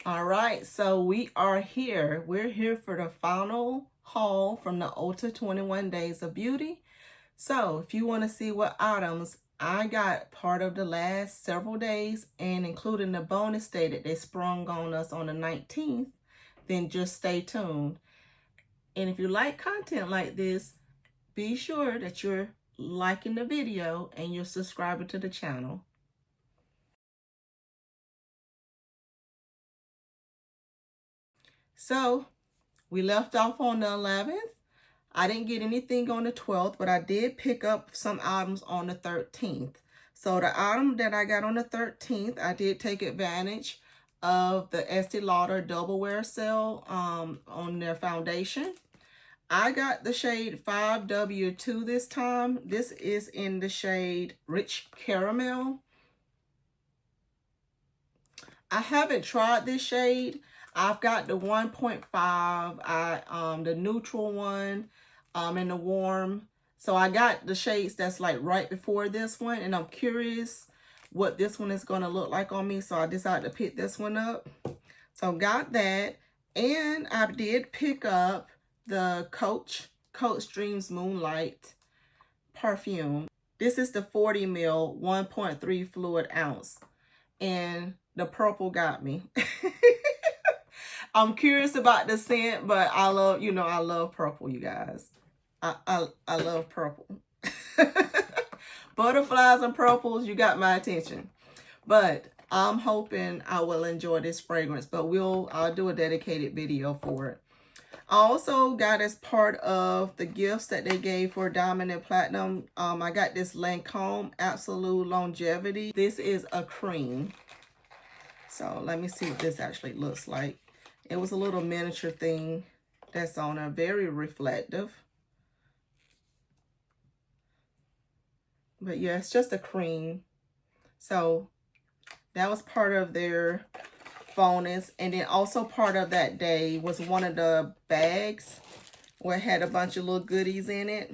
All right, so we are here. We're here for the final haul from the Ulta 21 Days of Beauty. So if you want to see what items I got part of the last several days and including the bonus day that they sprung on us on the 19th, then just stay tuned. And if you like content like this, be sure that you're liking the video and you're subscribing to the channel. So we left off on the 11th. I didn't get anything on the 12th, but I did pick up some items on the 13th. So the item that I got on the 13th, I did take advantage of the Estee Lauder Double Wear sale on their foundation. I got the shade 5W2 this time. This is in the shade Rich Caramel. I haven't tried this shade. I've got the 1.5, the neutral one, and the warm. So I got the shades that's like right before this one, and I'm curious what this one is going to look like on me. So I decided to pick this one up. So got that, and I did pick up the Coach Dreams Moonlight perfume. This is the 40 ml 1.3 fluid ounce, and the purple got me. I'm curious about the scent, but I love, I love purple, you guys. I love purple. Butterflies and purples, you got my attention. But I'm hoping I will enjoy this fragrance, but I'll do a dedicated video for it. I also got, as part of the gifts that they gave for Diamond and Platinum, I got this Lancome Absolute Longevity. This is a cream. So let me see what this actually looks like. It was a little miniature thing that's on there, very reflective. But yeah, it's just a cream. So that was part of their bonus. And then also part of that day was one of the bags where it had a bunch of little goodies in it.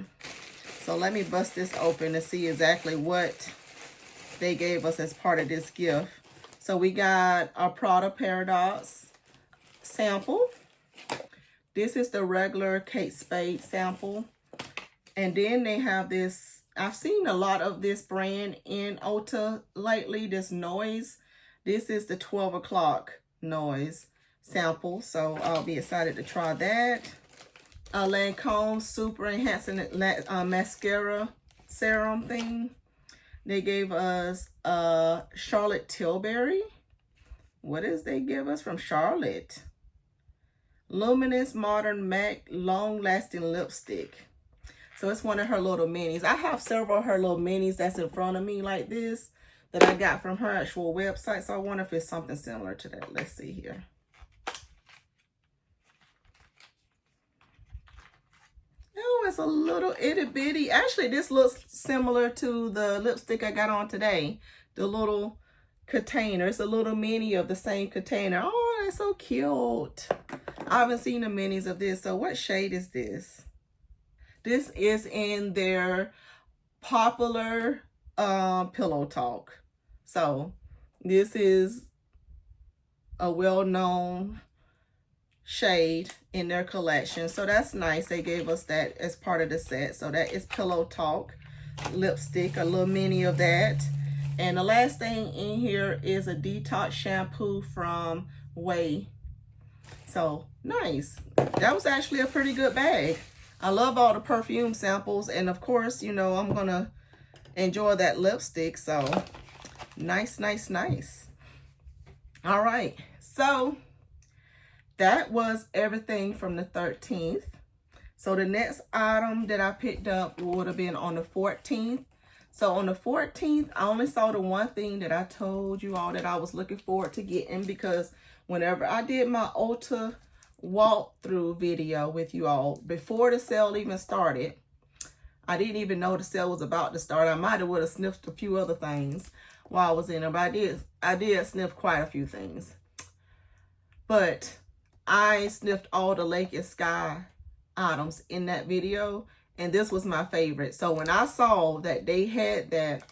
So let me bust this open to see exactly what they gave us as part of this gift. So we got a Prada Paradox sample. This is the regular Kate Spade sample. And then they have this, I've seen a lot of this brand in Ulta lately, this Noise. This is the 12 o'clock Noise sample. So I'll be excited to try that. A Lancome Super Enhancing Mascara Serum thing. They gave us a Charlotte Tilbury. What is they give us from Charlotte? Luminous Modern MAC Long Lasting Lipstick. So it's one of her little minis. I have several of her little minis that's in front of me like this that I got from her actual website. So I wonder if it's something similar to that. Let's see here. Oh, it's a little itty bitty. Actually, this looks similar to the lipstick I got on today. The little container. It's a little mini of the same container. Oh, that's so cute. I haven't seen the minis of this. So what shade is this? This is in their popular Pillow Talk. So this is a well-known shade in their collection. So that's nice. They gave us that as part of the set. So that is Pillow Talk lipstick, a little mini of that. And the last thing in here is a detox shampoo from Way. So nice. That was actually a pretty good bag. I love all the perfume samples, and of course, I'm gonna enjoy that lipstick. So nice, nice, nice. All right, so that was everything from the 13th. So the next item that I picked up would have been on the 14th. So on the 14th, I only saw the one thing that I told you all that I was looking forward to getting, because whenever I did my Ulta walkthrough video with you all, before the sale even started, I didn't even know the sale was about to start. I might have would have sniffed a few other things while I was in there, but I did sniff quite a few things. But I sniffed all the Lake and Sky items in that video, and this was my favorite. So when I saw that they had that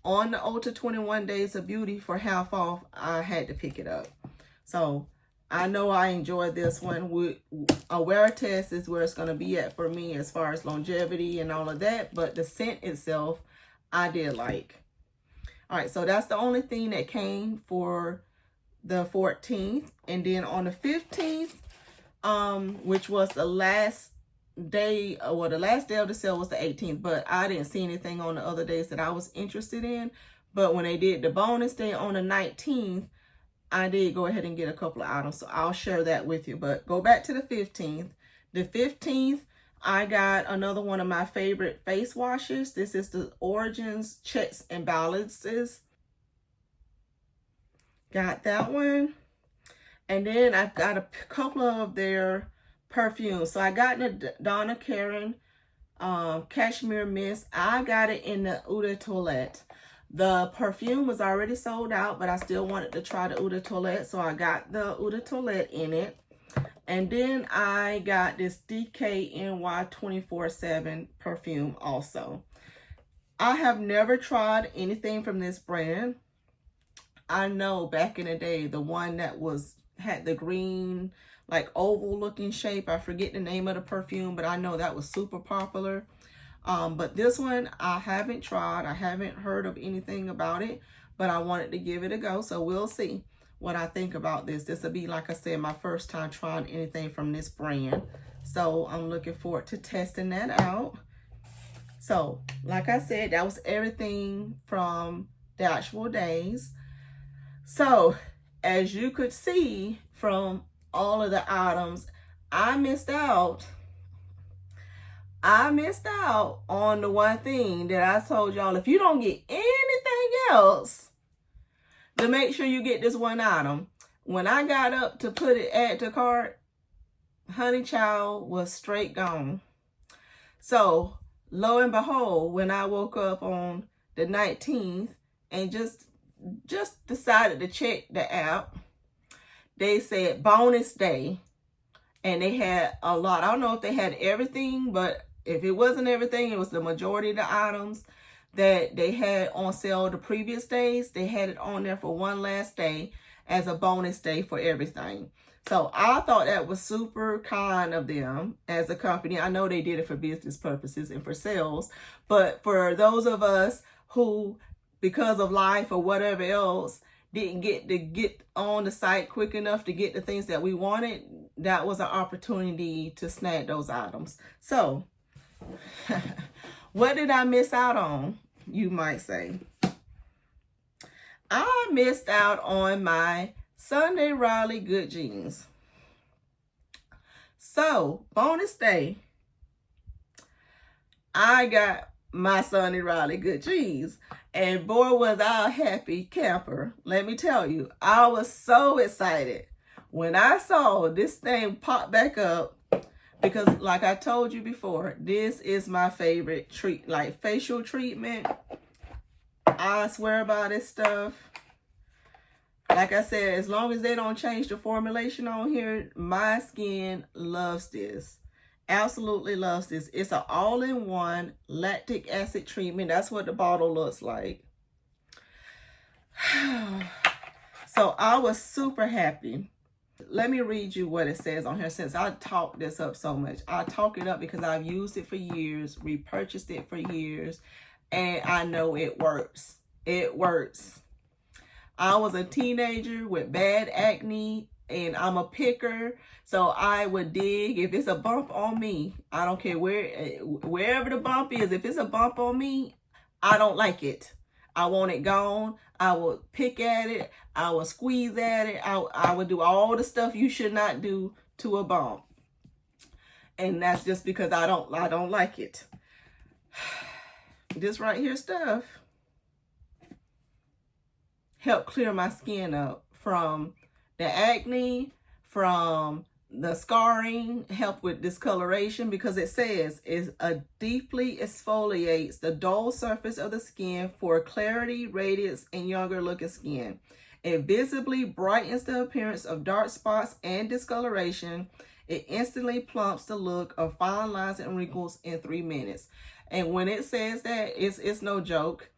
on the Ulta 21 Days of Beauty for half off, I had to pick it up. So I know I enjoy this one. A wear test is where it's going to be at for me as far as longevity and all of that. But the scent itself, I did like. All right, so that's the only thing that came for the 14th. And then on the 15th, which was the last day, well, the last day of the sale was the 18th, but I didn't see anything on the other days that I was interested in. But when they did the bonus day on the 19th, I did go ahead and get a couple of items, so I'll share that with you. But go back to the 15th. The 15th, I got another one of my favorite face washes. This is the Origins Checks and Balances. Got that one. And then I've got a couple of their perfumes. So I got the Donna Karan Cashmere Mist. I got it in the Eau de Toilette. The perfume was already sold out, but I still wanted to try the Eau de Toilette, so I got the Eau de Toilette in it. And then I got this DKNY 24/7 perfume also. I have never tried anything from this brand. I know back in the day, the one that had the green, like oval looking shape, I forget the name of the perfume, but I know that was super popular. But this one I haven't tried. I haven't heard of anything about it, but I wanted to give it a go. So we'll see what I think about this. This will be, like I said, my first time trying anything from this brand. So I'm looking forward to testing that out. So like I said, that was everything from the actual days. So as you could see from all of the items, I missed out on the one thing that I told y'all. If you don't get anything else, to make sure you get this one item. When I got up to put it add to cart, honey child was straight gone. So lo and behold, when I woke up on the 19th and just decided to check the app, they said bonus day. And they had a lot. I don't know if they had everything, but if it wasn't everything, it was the majority of the items that they had on sale the previous days. They had it on there for one last day as a bonus day for everything. So I thought that was super kind of them as a company. I know they did it for business purposes and for sales, but for those of us who, because of life or whatever else, didn't get on the site quick enough to get the things that we wanted, that was an opportunity to snag those items. So what did I miss out on, you might say? I missed out on my Sunday Riley good jeans. So bonus day, I got my Sunday Riley good jeans. And boy, was I a happy camper. Let me tell you, I was so excited when I saw this thing pop back up, because like I told you before, this is my favorite like facial treatment. I swear by this stuff. Like I said, as long as they don't change the formulation on here, my skin loves this. Absolutely loves this. It's an all-in-one lactic acid treatment. That's what the bottle looks like. So I was super happy. Let me read you what it says on here, since I talked this up so much. I talk it up because I've used it for years, repurchased it for years, and I know it works. It works. I was a teenager with bad acne, and I'm a picker, so I would dig. If it's a bump on me, I don't care wherever the bump is, if it's a bump on me, I don't like it. I want it gone. I would pick at it. I would squeeze at it. I would do all the stuff you should not do to a bump. And that's just because I don't like it. This right here stuff helped clear my skin up from the acne, from the scarring, help with discoloration, because it says it deeply exfoliates the dull surface of the skin for clarity, radiance, and younger looking skin. It visibly brightens the appearance of dark spots and discoloration. It instantly plumps the look of fine lines and wrinkles in 3 minutes. And when it says that, it's no joke.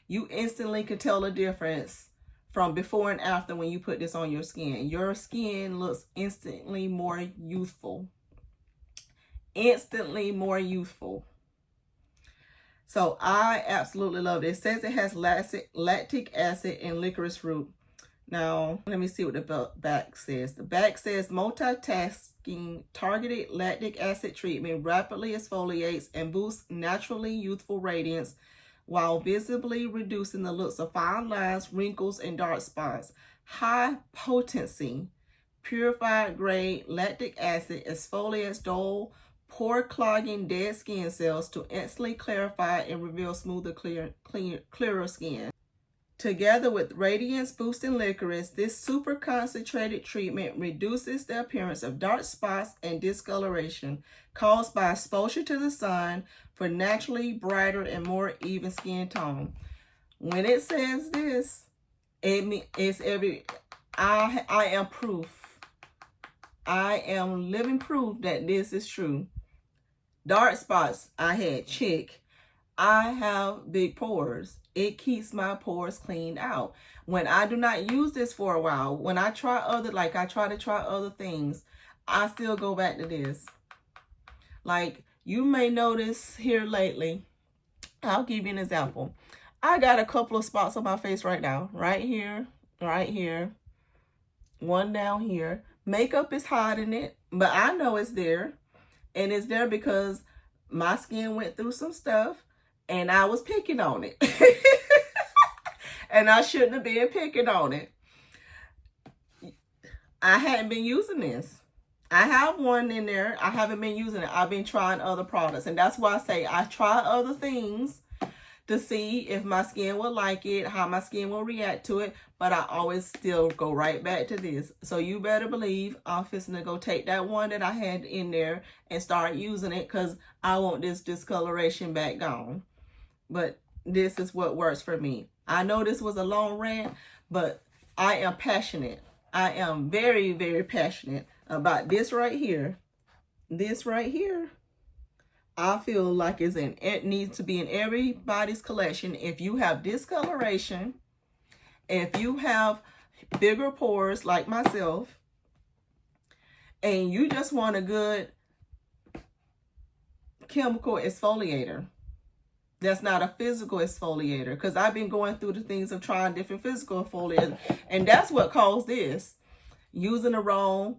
You instantly can tell the difference from before and after when you put this on your skin. Your skin looks instantly more youthful. Instantly more youthful. So I absolutely love it. It says it has lactic acid and licorice root. Now, let me see what the back says. The back says multitasking targeted lactic acid treatment rapidly exfoliates and boosts naturally youthful radiance while visibly reducing the looks of fine lines, wrinkles, and dark spots. High potency, purified grade lactic acid exfoliates dull, pore clogging dead skin cells to instantly clarify and reveal smoother, clearer skin. Together with radiance boosting licorice, this super concentrated treatment reduces the appearance of dark spots and discoloration caused by exposure to the sun for naturally brighter and more even skin tone. When it says this, it's I am proof. I am living proof that this is true. Dark spots, I had check. I have big pores. It keeps my pores cleaned out. When I do not use this for a while, when I try I try to try other things, I still go back to this. Like you may notice here lately, I'll give you an example. I got a couple of spots on my face right now. Right here, one down here. Makeup is hiding it, but I know it's there. And it's there because my skin went through some stuff and I was picking on it. And I shouldn't have been picking on it. I hadn't been using this. I have one in there. I haven't been using it. I've been trying other products. And that's why I say I try other things to see if my skin will like it, how my skin will react to it. But I always still go right back to this. So you better believe I'm fixing to go take that one that I had in there and start using it because I want this discoloration back gone. But this is what works for me. I know this was a long rant, but I am passionate. I am very, very passionate about this right here. This right here, I feel like it needs to be in everybody's collection. If you have discoloration, if you have bigger pores like myself, and you just want a good chemical exfoliator, that's not a physical exfoliator, because I've been going through the things of trying different physical exfoliators, and that's what caused this, using the wrong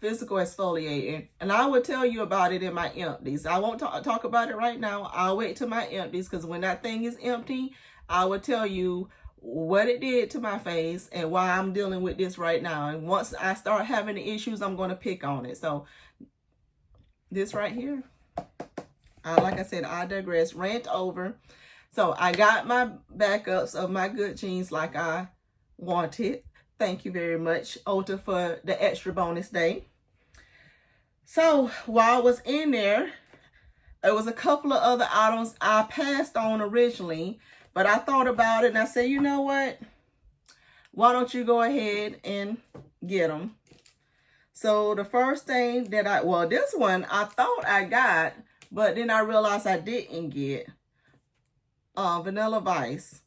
physical exfoliator. And I will tell you about it in my empties. I won't talk about it right now. I'll wait till my empties, because when that thing is empty, I will tell you what it did to my face and why I'm dealing with this right now. And once I start having the issues, I'm going to pick on it. So this right here, like I said, I digress, rant over. So I got my backups of my good jeans like I wanted. Thank you very much, Ulta, for the extra bonus day. So while I was in there, there was a couple of other items I passed on originally, but I thought about it and I said, you know what? Why don't you go ahead and get them? So the first thing that this one I thought I got, but then I realized I didn't get Vanilla Vice.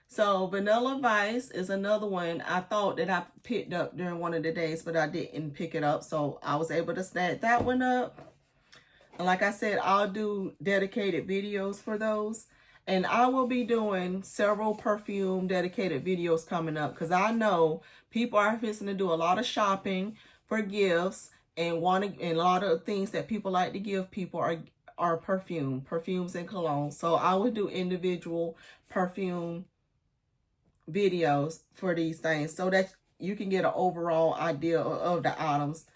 So Vanilla Vice is another one I thought that I picked up during one of the days, but I didn't pick it up. So I was able to snag that one up. And like I said, I'll do dedicated videos for those. And I will be doing several perfume dedicated videos coming up, because I know people are fixing to do a lot of shopping for gifts, and a lot of things that people like to give people are perfumes and cologne. So I would do individual perfume videos for these things so that you can get an overall idea of the items.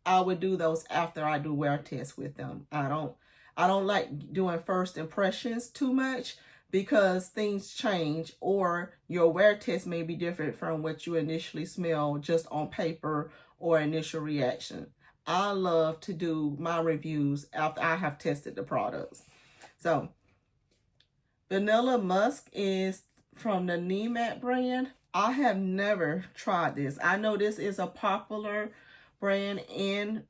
I would do those after I do wear tests with them. I don't like doing first impressions too much, because things change, or your wear test may be different from what you initially smell just on paper or initial reaction. I love to do my reviews after I have tested the products. So Vanilla Musk is from the Nemat brand. I have never tried this. I know this is a popular brand in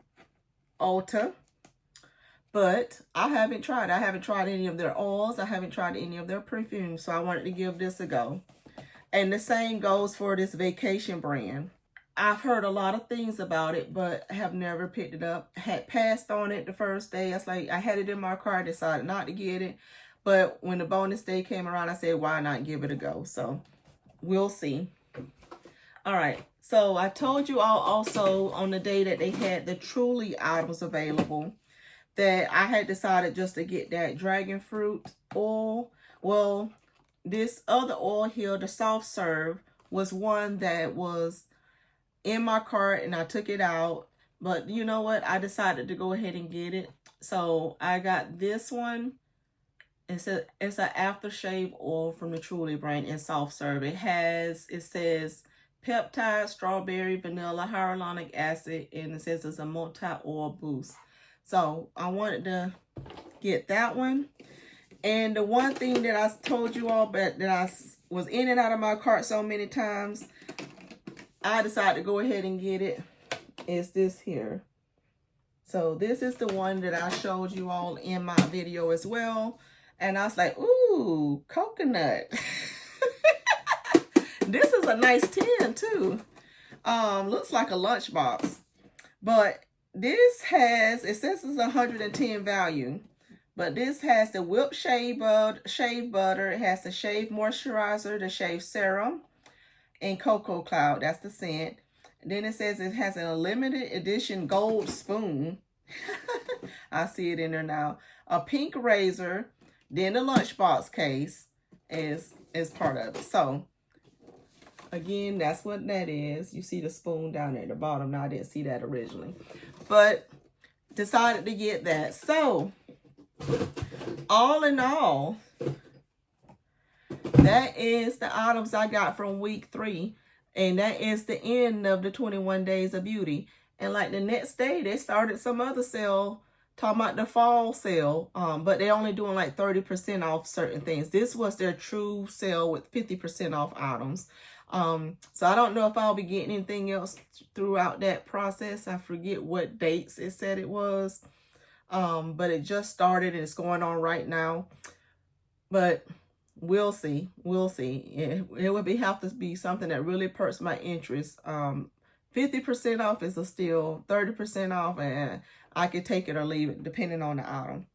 Ulta, but I haven't tried. I haven't tried any of their oils. I haven't tried any of their perfumes. So I wanted to give this a go. And the same goes for this vacation brand. I've heard a lot of things about it, but have never picked it up. Had passed on it the first day. I was like, I had it in my car. I decided not to get it. But when the bonus day came around, I said, why not give it a go? So we'll see. All right. So I told you all also on the day that they had the Truly items available that I had decided just to get that dragon fruit oil. Well, this other oil here, the soft serve, was one that was in my cart and I took it out. But you know what? I decided to go ahead and get it. So I got this one. It's an aftershave oil from the Truly brand in soft serve. It says peptide, strawberry, vanilla, hyaluronic acid, and it says it's a multi-oil boost. So I wanted to get that one. And the one thing that I told you all about that I was in and out of my cart so many times, I decided to go ahead and get it, is this here. So this is the one that I showed you all in my video as well. And I was like, ooh, coconut. This is a nice tin too. Looks like a lunchbox. But this has, it says it's 110 value. But this has the whipped shave butter. It has the shave moisturizer, the shave serum, and cocoa cloud. That's the scent. And then it says it has a limited edition gold spoon. I see it in there now. A pink razor. Then the lunchbox case is part of it. So again, that's what that is. You see the spoon down there at the bottom. Now I didn't see that originally, but decided to get that. So all in all, that is the items I got from week 3. And that is the end of the 21 days of beauty. And like the next day, they started some other sale, talking about the fall sale. But they're only doing like 30% off certain things. This was their true sale with 50% off items. So I don't know if I'll be getting anything else throughout that process. I forget what dates it said it was. But it just started and it's going on right now. But we'll see. We'll see. It would have to be something that really perks my interest. 50% off is a steal. 30% off, and I could take it or leave it depending on the item.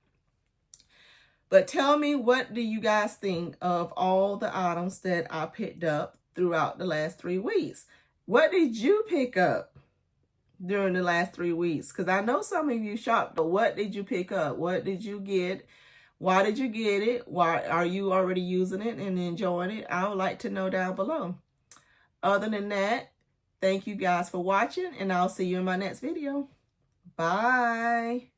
But tell me, what do you guys think of all the items that I picked up throughout the last 3 weeks? What did you pick up during the last 3 weeks? Because I know some of you shopped, but what did you pick up? What did you get? Why did you get it? Why are you already using it and enjoying it? I would like to know down below. Other than that, thank you guys for watching, and I'll see you in my next video. Bye.